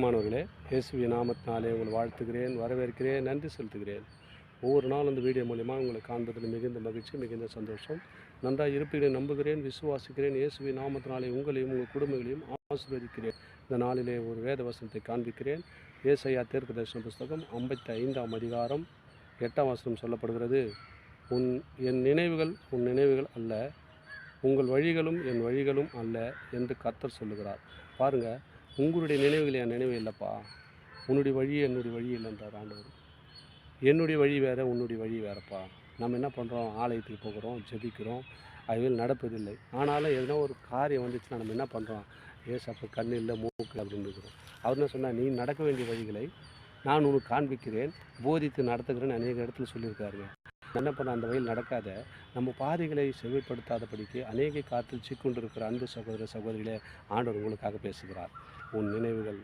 மாணவர்களே, இயேசுவின் நாமத்தினாலே உங்களை வாழ்த்துகிறேன், வரவேற்கிறேன், நன்றி செலுத்துகிறேன். ஒவ்வொரு நாளும் இந்த வீடியோ மூலிமா உங்களை காண்பதில் மிகுந்த மகிழ்ச்சி, மிகுந்த சந்தோஷம். நன்றாக இருப்பீர்கள் நம்புகிறேன், விசுவாசிக்கிறேன். இயேசுவின் நாமத்தினாலே உங்களையும் உங்கள் குடும்பங்களையும் ஆசீர்வதிக்கிறேன். இந்த நாளிலே ஒரு வேத வசனத்தை காண்பிக்கிறேன். ஏசாயா தீர்க்கதரிசன புஸ்தகம் 55ஆம் அதிகாரம் 8ஆம் வசனம் சொல்லப்படுகிறது. என் நினைவுகள் உன் நினைவுகள் அல்ல, உங்கள் வழிகளும் என் வழிகளும் அல்ல என்று கர்த்தர் சொல்லுகிறார். பாருங்கள், உங்களுடைய நினைவுகள் என் நினைவு இல்லைப்பா, உன்னுடைய வழி என்னுடைய வழி இல்லைன்றார் ஆண்டவர். என்னுடைய வழி வேறு, உன்னுடைய வழி வேறுப்பா. நம்ம என்ன பண்ணுறோம்? ஆலயத்துக்கு போகிறோம், ஜெபிக்கிறோம், அதுவே நடப்பதில்லை. ஆனாலும் எதனா ஒரு காரியம் வந்துச்சுன்னா நம்ம என்ன பண்ணுறோம்? ஏசப்பா கண்ணு இல்லை, மூக்கு அப்படின்னு இருக்கிறோம். அவர் என்ன சொன்னால், நீ நடக்க வேண்டிய வழிகளை நான் உனக்கு காண்பிக்கிறேன், போதித்து நடத்துகிறேன்னு அநேக இடத்துல சொல்லியிருக்காருங்க. என்ன பண்ண அந்த வழியில் நடக்காத, நம்ம பாதைகளை செவிப்படுத்தாதபடிக்கு அநேக காற்றில் சிக்கொண்டிருக்கிற அன்பு சகோதர சகோதரிகளே, ஆண்டவர் உங்களுக்காக பேசுகிறார். உன் நினைவுகள்